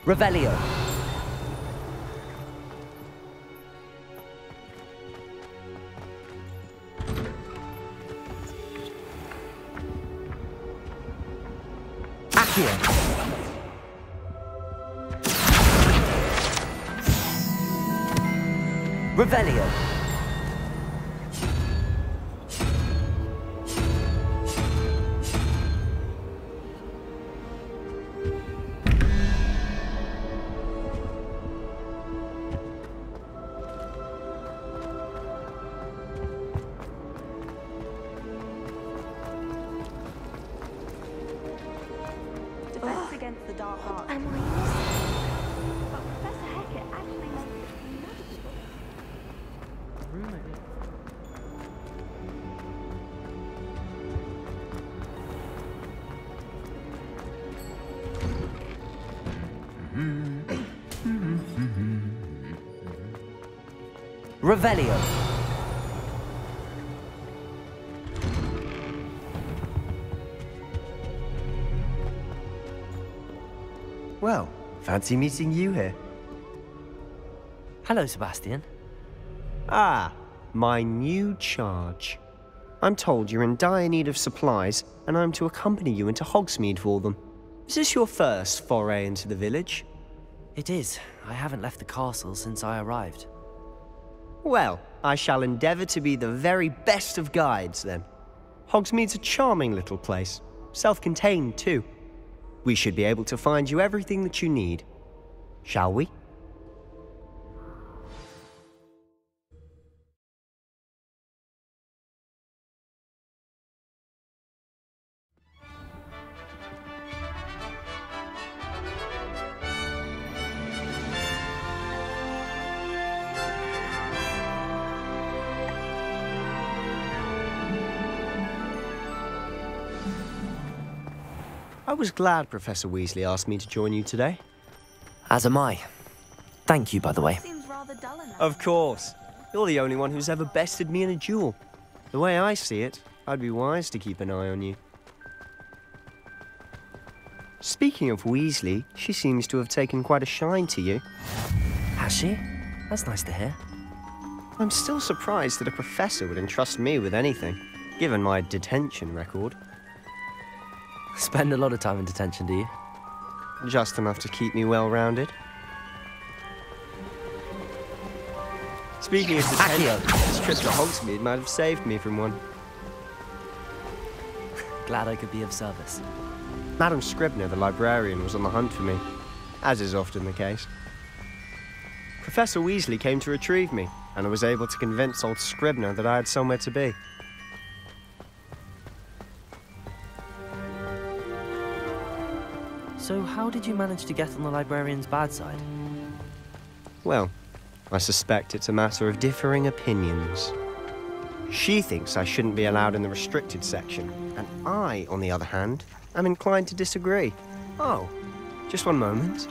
Revelio. Accio. Revelio. Defense against the dark arts. Am I But Professor Hecat actually mentioned Revelio. Well, fancy meeting you here. Hello, Sebastian. Ah, my new charge. I'm told you're in dire need of supplies, and I'm to accompany you into Hogsmeade for them. Is this your first foray into the village? It is. I haven't left the castle since I arrived. Well, I shall endeavour to be the very best of guides, then. Hogsmeade's a charming little place. Self-contained, too. We should be able to find you everything that you need. Shall we? I was glad Professor Weasley asked me to join you today. As am I. Thank you, by the way. seems rather dull enough. Of course. You're the only one who's ever bested me in a duel. The way I see it, I'd be wise to keep an eye on you. Speaking of Weasley, she seems to have taken quite a shine to you. Has she? That's nice to hear. I'm still surprised that a professor would entrust me with anything, given my detention record. Spend a lot of time in detention, do you? Just enough to keep me well-rounded. Speaking of detention, this trip to Hogsmeade might have saved me from one. Glad I could be of service. Madam Scribner, the librarian, was on the hunt for me, as is often the case. Professor Weasley came to retrieve me, and I was able to convince old Scribner that I had somewhere to be. So how did you manage to get on the librarian's bad side? Well, I suspect it's a matter of differing opinions. She thinks I shouldn't be allowed in the restricted section, and I, on the other hand, am inclined to disagree. Oh, just one moment.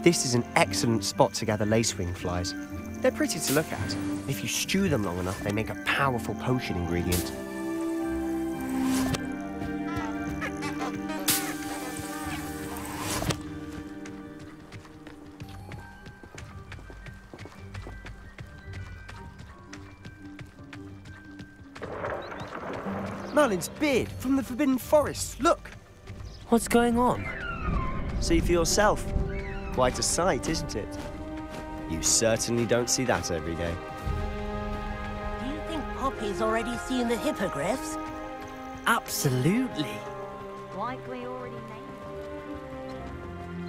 This is an excellent spot to gather lacewing flies. They're pretty to look at. If you stew them long enough, they make a powerful potion ingredient. Merlin's beard from the Forbidden Forest. Look! What's going on? See for yourself. Quite a sight, isn't it? You certainly don't see that every day. Do you think Poppy's already seen the hippogriffs? Absolutely. Likely already named.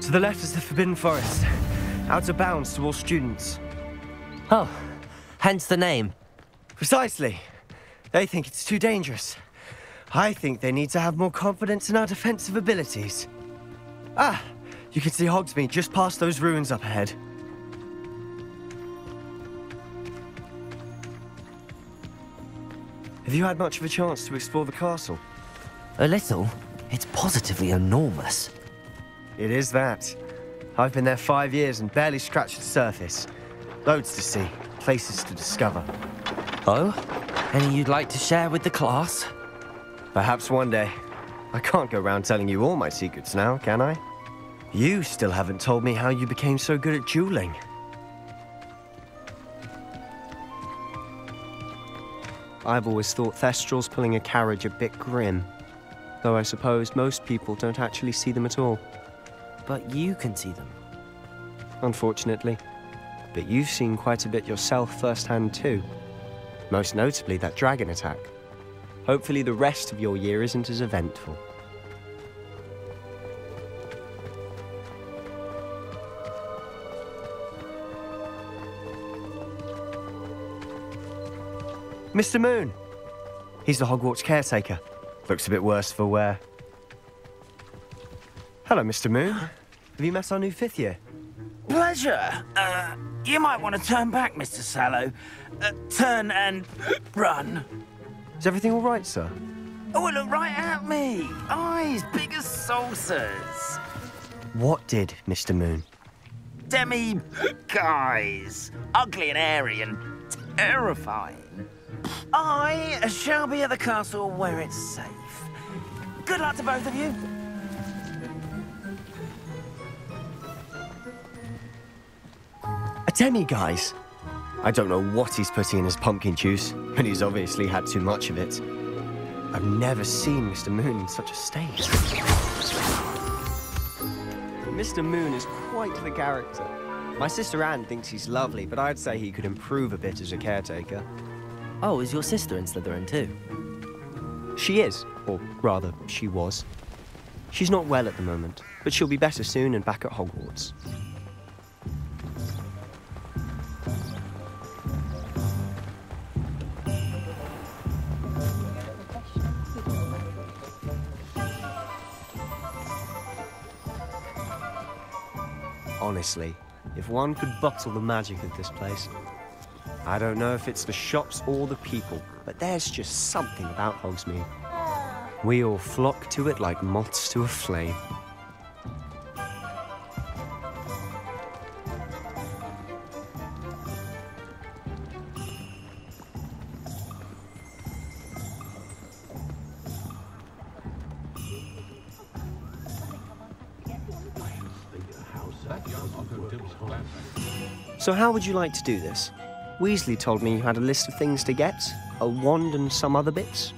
To the left is the Forbidden Forest. Out of bounds to all students. Oh, hence the name. Precisely. They think it's too dangerous. I think they need to have more confidence in our defensive abilities. Ah, you can see Hogsmeade just past those ruins up ahead. Have you had much of a chance to explore the castle? A little. It's positively enormous. It is that. I've been there 5 years and barely scratched the surface. Loads to see, places to discover. Oh? Any you'd like to share with the class? Perhaps one day. I can't go round telling you all my secrets now, can I? You still haven't told me how you became so good at dueling. I've always thought Thestrals pulling a carriage a bit grim, though I suppose most people don't actually see them at all. But you can see them. Unfortunately. But you've seen quite a bit yourself firsthand too. Most notably that dragon attack. Hopefully the rest of your year isn't as eventful. Mr. Moon! He's the Hogwarts caretaker. Looks a bit worse for wear. Hello, Mr. Moon. Have you met our new 5th year? Pleasure. You might want to turn back, Mr. Sallow. Turn and run. Is everything all right, sir? Oh, look right at me. Eyes big as saucers. What did, Mr. Moon? Guys. Ugly and airy and terrifying. I shall be at the castle where it's safe. Good luck to both of you. A demi-guise? I don't know what he's putting in his pumpkin juice, but he's obviously had too much of it. I've never seen Mr. Moon in such a state. Mr. Moon is quite the character. My sister Anne thinks he's lovely, but I'd say he could improve a bit as a caretaker. Oh, is your sister in Slytherin too? She is, or rather, she was. She's not well at the moment, but she'll be better soon and back at Hogwarts. Honestly, if one could bottle the magic of this place. I don't know if it's the shops or the people, but there's just something about Hogsmeade. We all flock to it like moths to a flame. So how would you like to do this? Weasley told me you had a list of things to get, a wand and some other bits.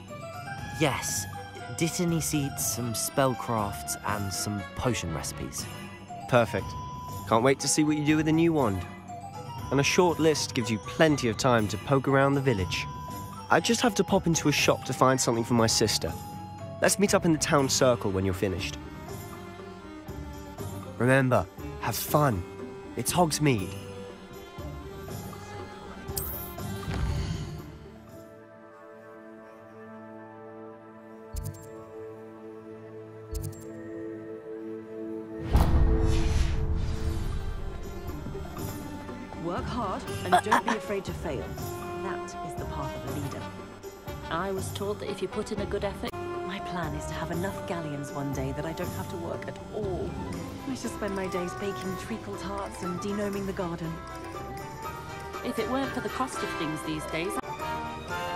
Yes. Dittany seeds, some spellcrafts, and some potion recipes. Perfect. Can't wait to see what you do with the new wand. And a short list gives you plenty of time to poke around the village. I just have to pop into a shop to find something for my sister. Let's meet up in the town circle when you're finished. Remember, have fun. It's Hogsmeade. Work hard and don't be afraid to fail. That is the path of a leader. I was taught that if you put in a good effort... My plan is to have enough galleons one day that I don't have to work at all. I shall spend my days baking treacle tarts and denoming the garden. If it weren't for the cost of things these days...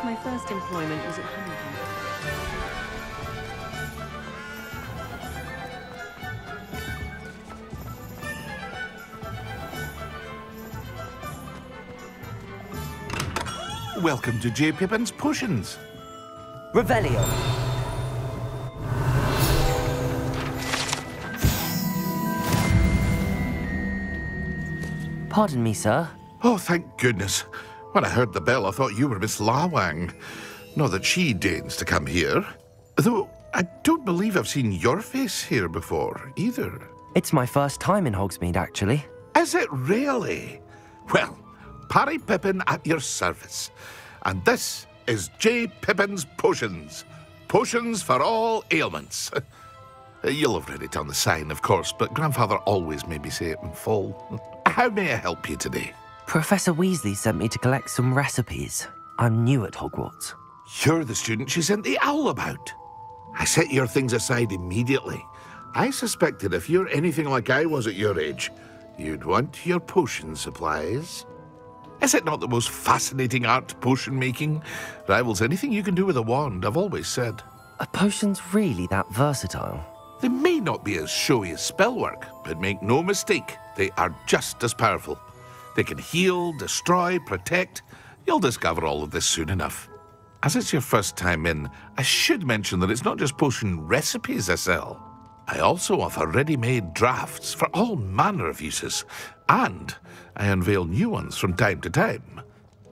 My first employment was at Huntington. Welcome to J. Pippin's Potions. Revelio. Pardon me, sir. Oh, thank goodness. When I heard the bell, I thought you were Miss Lawang. Not that she deigns to come here. Though, I don't believe I've seen your face here before, either. It's my first time in Hogsmeade, actually. Is it really? Well, Parry Pippin at your service. And this is J. Pippin's Potions. Potions for all ailments. You'll have read it on the sign, of course, but Grandfather always made me say it in full. How may I help you today? Professor Weasley sent me to collect some recipes. I'm new at Hogwarts. You're the student she sent the owl about. I set your things aside immediately. I suspected if you're anything like I was at your age, you'd want your potion supplies. Is it not the most fascinating art, potion making? Rivals anything you can do with a wand, I've always said. Are potions really that versatile? They may not be as showy as spellwork, but make no mistake, they are just as powerful. They can heal, destroy, protect. You'll discover all of this soon enough. As it's your first time in, I should mention that it's not just potion recipes I sell. I also offer ready-made drafts for all manner of uses, and I unveil new ones from time to time.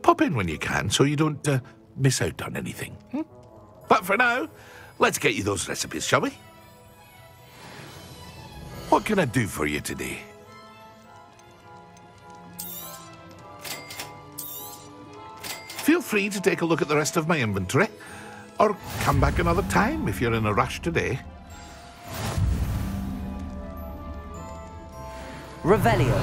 Pop in when you can so you don't miss out on anything. But for now, let's get you those recipes, shall we? What can I do for you today? Feel free to take a look at the rest of my inventory, or come back another time if you're in a rush today. Revelio.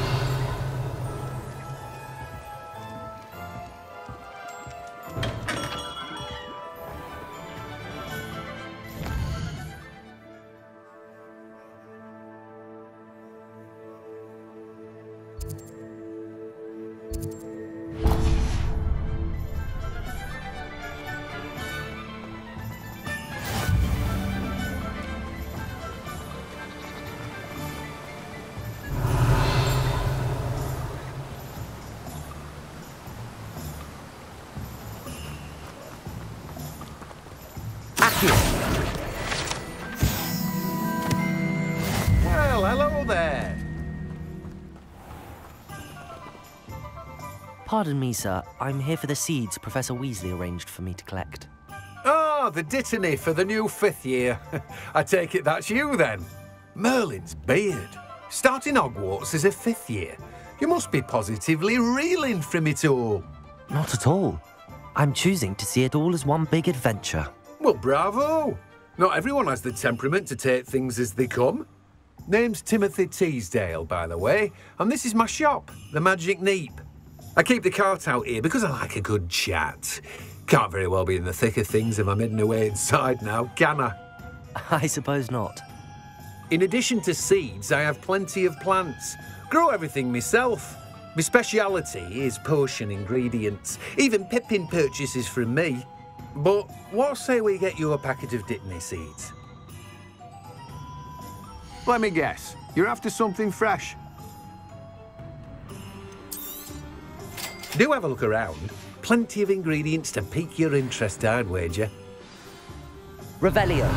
Well, hello there. Pardon me, sir. I'm here for the seeds Professor Weasley arranged for me to collect. Oh, the dittany for the new 5th year. I take it that's you, then. Merlin's beard. Starting Hogwarts as a 5th year. You must be positively reeling from it all. Not at all. I'm choosing to see it all as one big adventure. Well, bravo. Not everyone has the temperament to take things as they come. Name's Timothy Teasdale, by the way, and this is my shop, the Magic Neep. I keep the cart out here because I like a good chat. Can't very well be in the thick of things if I'm heading away inside now, can I? I suppose not. In addition to seeds, I have plenty of plants. Grow everything myself. My speciality is potion ingredients. Even Pippin purchases from me. But what say we get you a packet of Dittany seeds? Let me guess. You're after something fresh. Do have a look around. Plenty of ingredients to pique your interest, I'd wager. Revelio.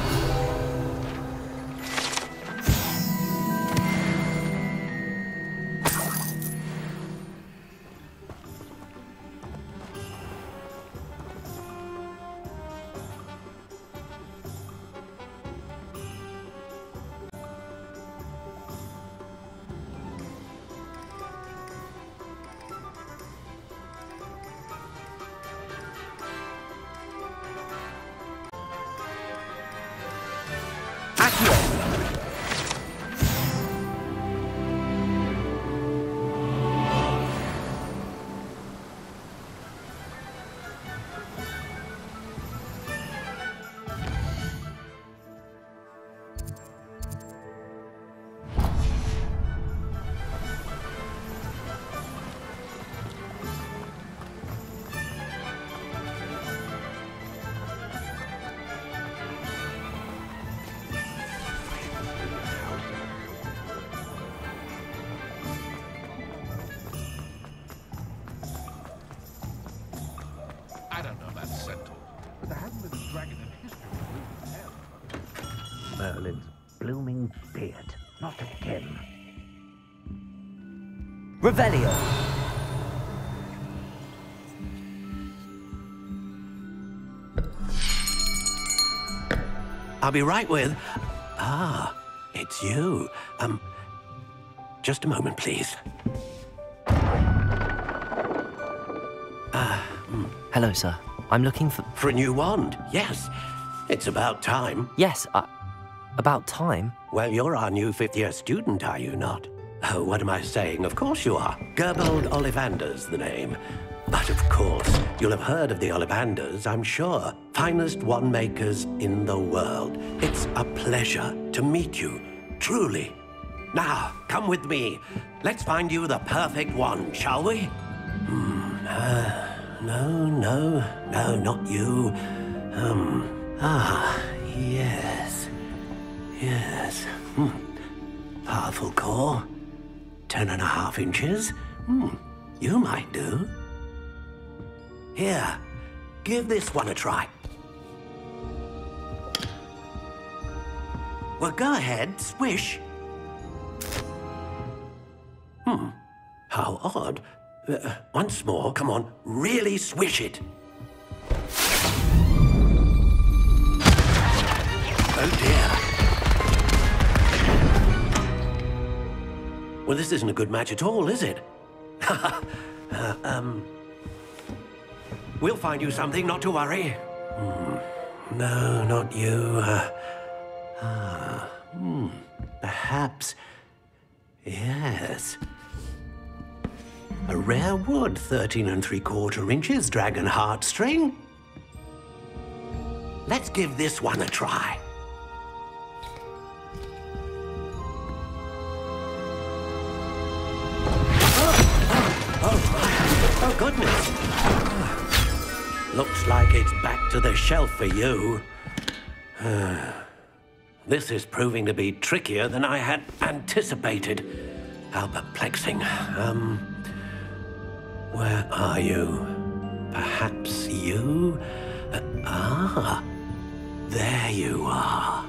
I don't know about Centaur, but there hasn't been a dragon in history who hell. Merlin's blooming beard. Not again. Revelio. I'll be right with... Ah, it's you. Just a moment, please. Hello, sir. I'm looking for... For a new wand, yes. It's about time. Yes, about time. Well, you're our new 5th-year student, are you not? Oh, what am I saying? Of course you are. Gerbold Ollivander's the name. But of course, you'll have heard of the Ollivanders, I'm sure. Finest wand makers in the world. It's a pleasure to meet you, truly. Now, come with me. Let's find you the perfect wand, shall we? No, not you. Yes. Yes. Powerful core. 10.5 inches. You might do. Here, give this one a try. Well, go ahead, swish. How odd. Once more, come on, really swish it. Oh dear. Well, this isn't a good match at all, is it? We'll find you something, not to worry. No, not you. Perhaps. Yes. A rare wood, 13 3/4 inches, dragon heartstring. Let's give this one a try. Oh, goodness. Looks like it's back to the shelf for you. This is proving to be trickier than I had anticipated. How perplexing. Where are you? Perhaps you? There you are.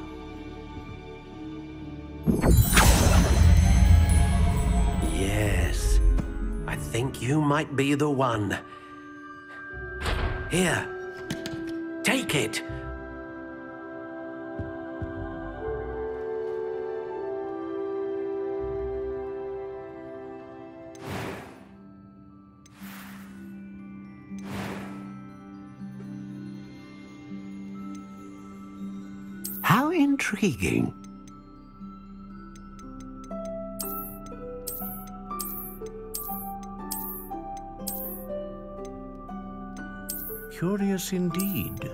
Yes, I think you might be the one. Here, take it. How intriguing. Curious indeed.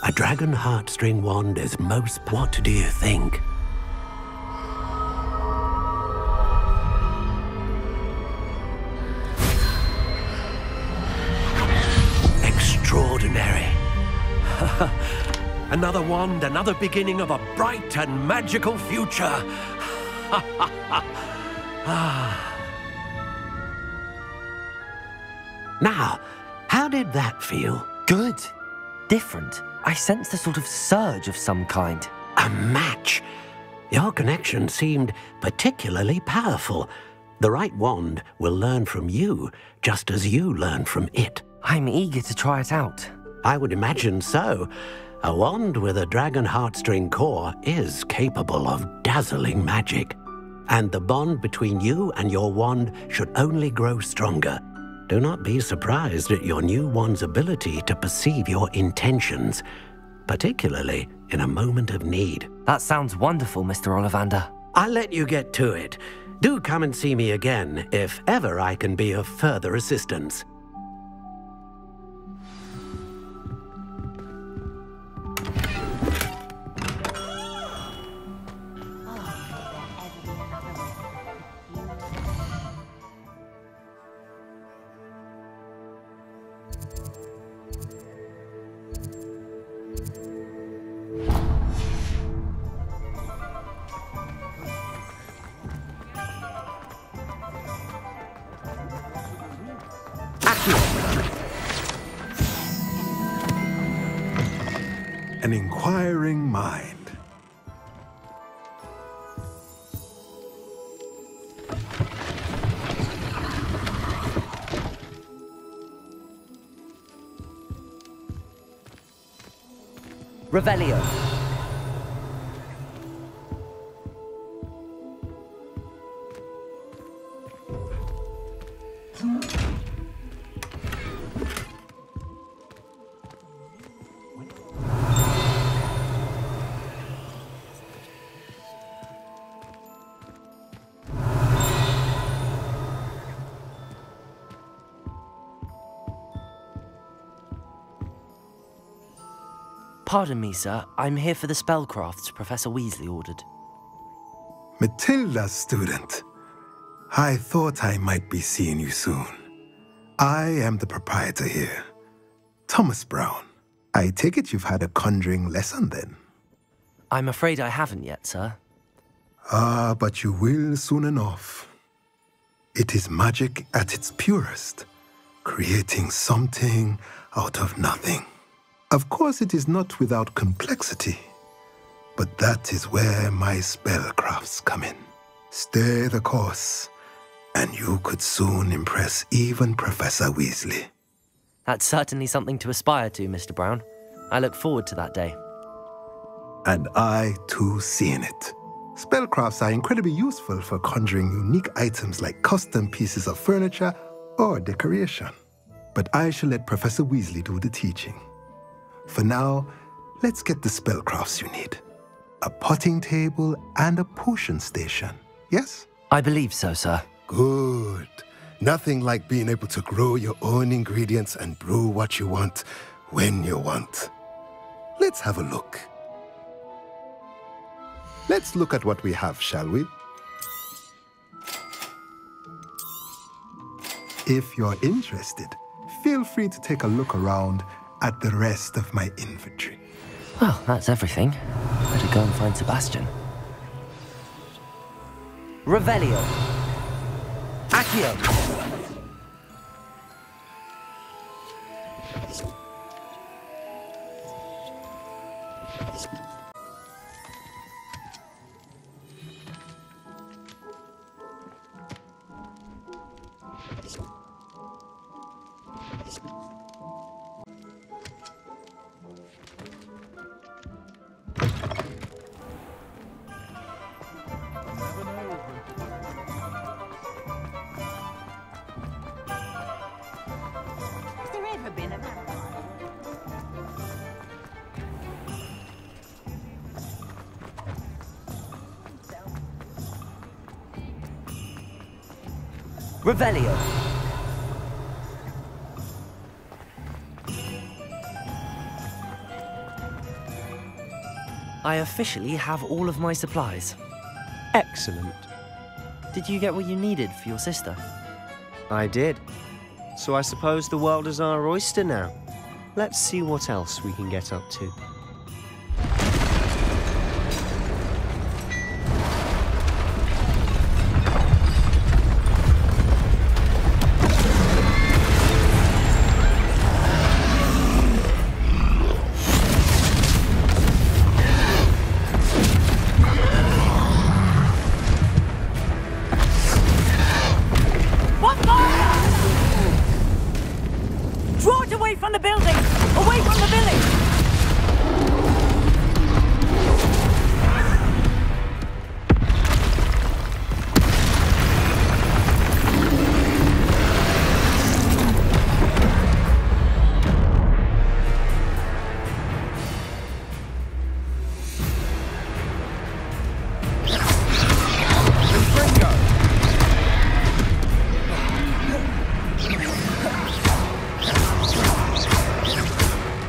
A dragon heartstring wand is most... What do you think? Extraordinary. Another wand, another beginning of a bright and magical future. Now, how did that feel? Good. Different. I sensed a sort of surge of some kind. A match. Your connection seemed particularly powerful. The right wand will learn from you, just as you learn from it. I'm eager to try it out. I would imagine so. A wand with a dragon heartstring core is capable of dazzling magic. And the bond between you and your wand should only grow stronger. Do not be surprised at your new wand's ability to perceive your intentions, particularly in a moment of need. That sounds wonderful, Mr. Ollivander. I'll let you get to it. Do come and see me again if ever I can be of further assistance. An inquiring mind. Revelio. Pardon me, sir. I'm here for the spellcrafts Professor Weasley ordered. Matilda's student. I thought I might be seeing you soon. I am the proprietor here, Thomas Brown. I take it you've had a conjuring lesson then? I'm afraid I haven't yet, sir. Ah, but you will soon enough. It is magic at its purest, creating something out of nothing. Of course, it is not without complexity, but that is where my spellcrafts come in. Stay the course, and you could soon impress even Professor Weasley. That's certainly something to aspire to, Mr. Brown. I look forward to that day. And I, too, seeing it. Spellcrafts are incredibly useful for conjuring unique items like custom pieces of furniture or decoration. But I shall let Professor Weasley do the teaching. For now, let's get the spellcrafts you need. A potting table and a potion station, yes? I believe so, sir. Good. Nothing like being able to grow your own ingredients and brew what you want when you want. Let's have a look. Let's look at what we have, shall we? If you're interested, feel free to take a look around at the rest of my inventory. Well, that's everything. Better go and find Sebastian. Revelio. Accio. Revelio. I officially have all of my supplies. Excellent. Did you get what you needed for your sister? I did. So I suppose the world is our oyster now. Let's see what else we can get up to.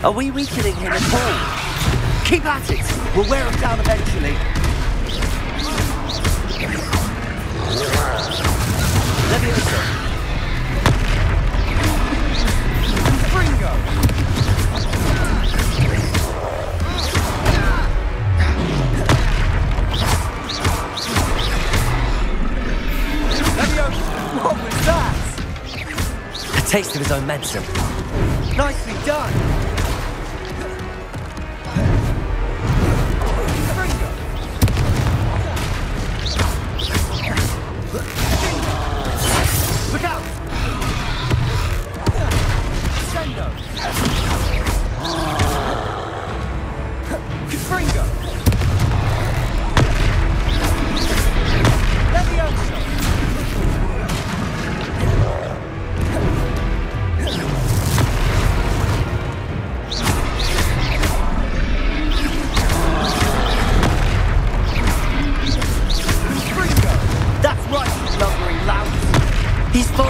Are we weakening him at all? Keep at it! We'll wear him down eventually. Leviosa. Fringo. Leviosa. What was that? A taste of his own medicine. Nicely done. Look out! Sendo!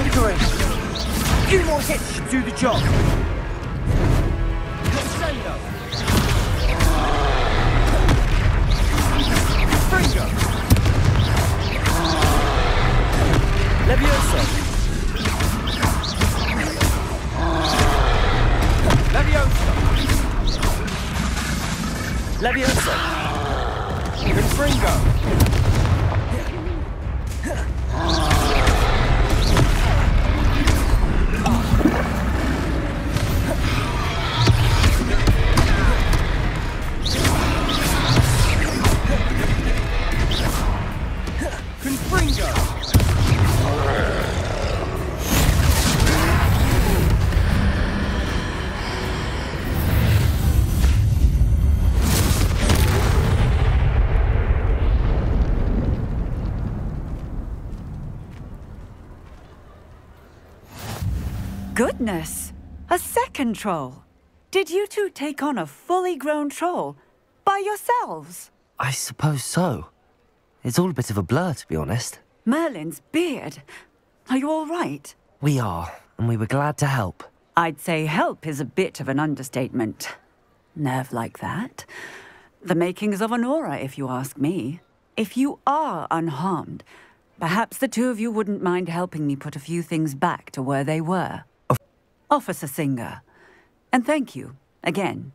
Conquering! A few more hits should do the job. Crescendo! Fringo! Levioso! Levioso! Levioso! Fringo! Goodness! A second troll! Did you two take on a fully grown troll by yourselves? I suppose so. It's all a bit of a blur, to be honest. Merlin's beard. Are you all right? We are, and we were glad to help. I'd say help is a bit of an understatement. Nerve like that. The makings of an aura, if you ask me. If you are unharmed, perhaps the two of you wouldn't mind helping me put a few things back to where they were. Officer Singer. And thank you, again.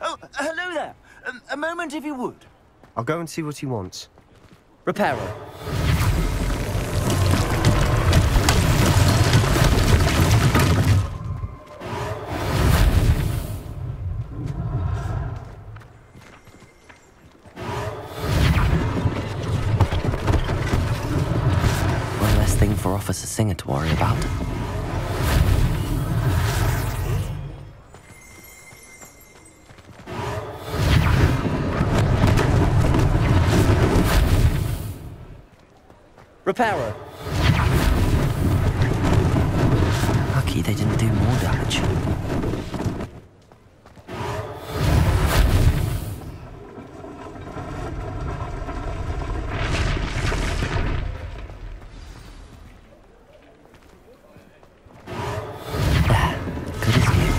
Oh, hello there. A moment if you would. I'll go and see what he wants. Reparo. One less thing for Officer Singer to worry about. Reparo. Lucky they didn't do more damage. Good as new.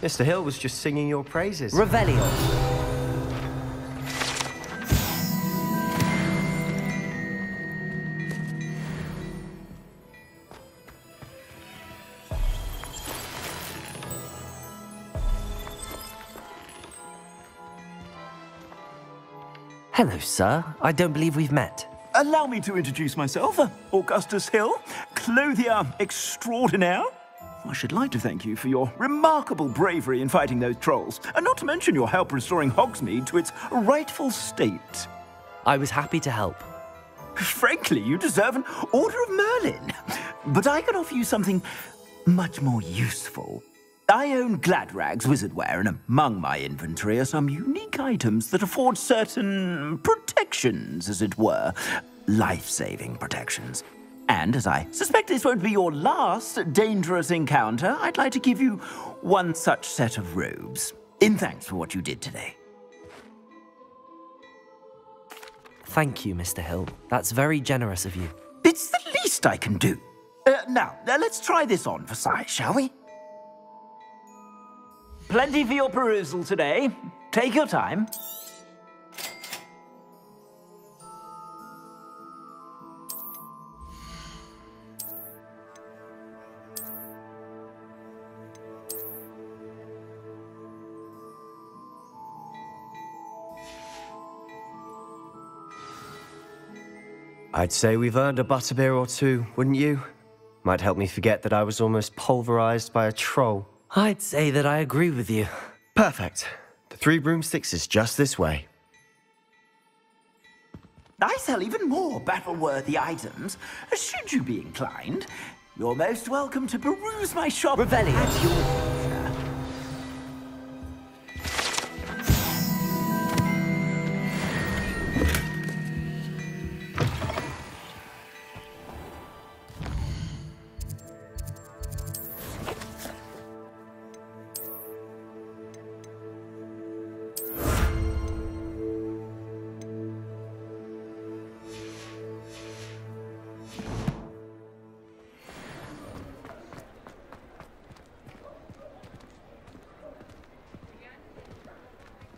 Mr. Hill was just singing your praises. Revelio. Hello, sir. I don't believe we've met. Allow me to introduce myself, Augustus Hill, clothier extraordinaire. I should like to thank you for your remarkable bravery in fighting those trolls, and not to mention your help restoring Hogsmeade to its rightful state. I was happy to help. Frankly, you deserve an Order of Merlin. But I can offer you something much more useful. I own Gladrag's wizardware, and among my inventory are some unique items that afford certain protections, as it were. Life-saving protections. And as I suspect this won't be your last dangerous encounter, I'd like to give you one such set of robes, in thanks for what you did today. Thank you, Mr. Hill. That's very generous of you. It's the least I can do. Now, let's try this on for size, shall we? Plenty for your perusal today. Take your time. I'd say we've earned a butterbeer or two, wouldn't you? Might help me forget that I was almost pulverized by a troll. I'd say that I agree with you. Perfect. The 3 broomsticks is just this way. I sell even more battle-worthy items, should you be inclined. You're most welcome to peruse my shop. Revelio. At your leisure.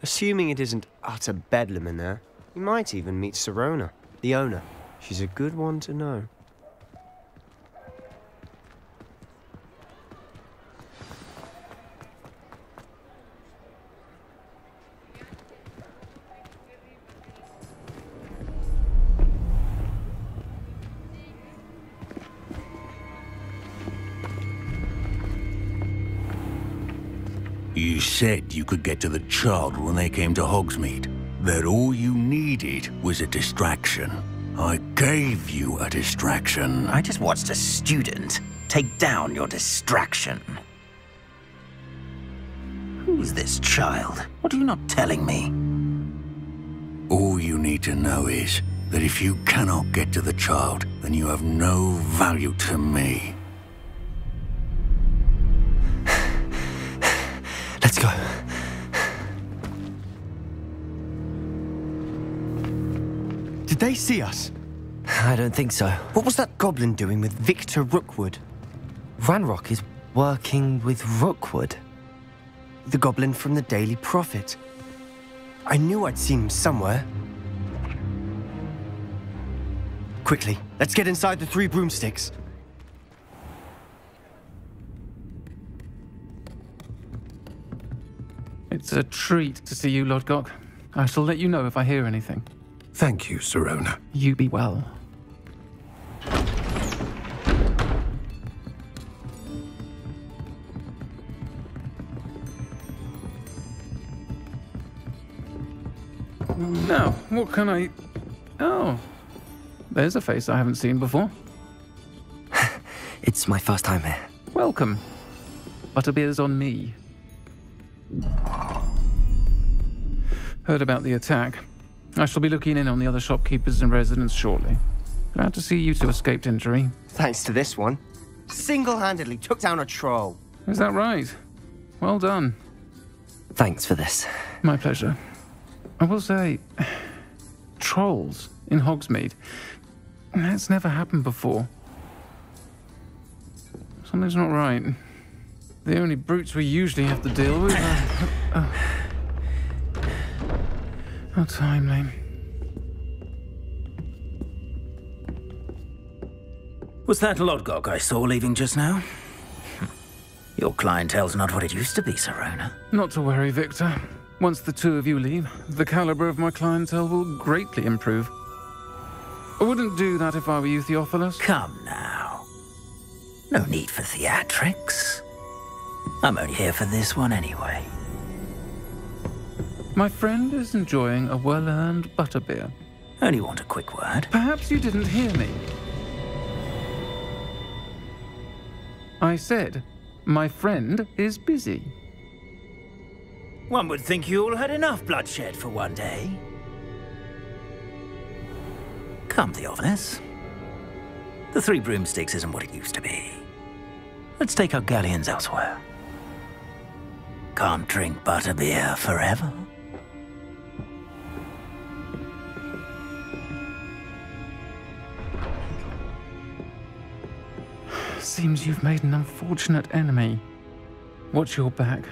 Assuming it isn't utter bedlam in there, you might even meet Sirona, the owner. She's a good one to know. You said you could get to the child when they came to Hogsmeade. That all you needed was a distraction. I gave you a distraction. I just watched a student take down your distraction. Who's this child? What are you not telling me? All you need to know is that if you cannot get to the child, then you have no value to me. Let's go. Did they see us? I don't think so. What was that goblin doing with Victor Rookwood? Ranrock is working with Rookwood. The goblin from the Daily Prophet. I knew I'd seen him somewhere. Quickly, let's get inside the 3 broomsticks. It's a treat to see you, Lodgok. I shall let you know if I hear anything. Thank you, Sirona. You be well. Now, what can I... Oh, there's a face I haven't seen before. It's my first time here. Welcome. Butterbeer's on me. Heard about the attack. I shall be looking in on the other shopkeepers and residents shortly. Glad to see you two escaped injury. Thanks to this one. Single-handedly took down a troll. Is that right? Well done. Thanks for this. My pleasure. I will say, trolls in Hogsmeade. That's never happened before. Something's not right. The only brutes we usually have to deal with are... How timely. Was that Lodgok I saw leaving just now? Your clientele's not what it used to be, Sirona. Not to worry, Victor. Once the 2 of you leave, the caliber of my clientele will greatly improve. I wouldn't do that if I were you, Theophilus. Come now. No need for theatrics. I'm only here for this one anyway. My friend is enjoying a well-earned butterbeer. Only want a quick word. Perhaps you didn't hear me. I said, my friend is busy. One would think you all had enough bloodshed for one day. Come, Theophilus. The 3 broomsticks isn't what it used to be. Let's take our galleons elsewhere. Can't drink butterbeer forever. Seems you've made an unfortunate enemy. Watch your back.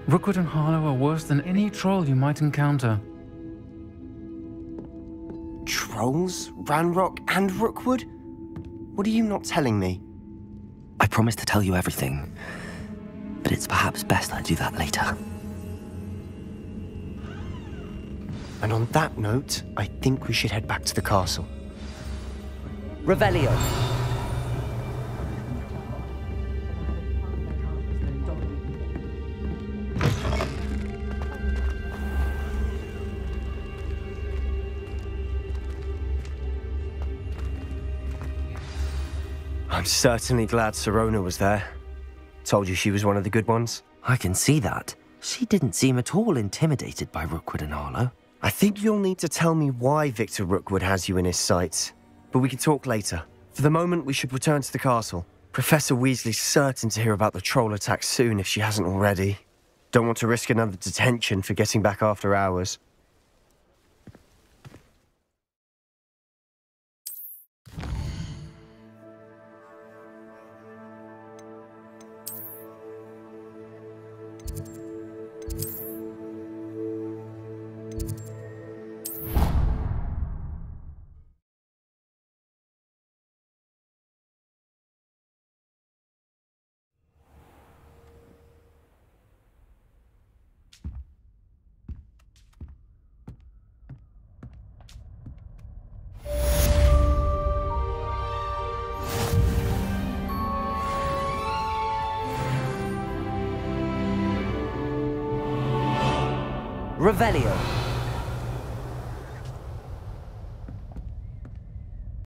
Rookwood and Harlow are worse than any troll you might encounter. Trolls? Ranrock and Rookwood? What are you not telling me? I promised to tell you everything, but it's perhaps best I do that later. And on that note, I think we should head back to the castle. Revelio. I'm certainly glad Sirona was there. Told you she was one of the good ones. I can see that. She didn't seem at all intimidated by Rookwood and Arlo. I think you'll need to tell me why Victor Rookwood has you in his sights. But we can talk later. For the moment, we should return to the castle. Professor Weasley's certain to hear about the troll attack soon if she hasn't already. Don't want to risk another detention for getting back after hours. Revelio.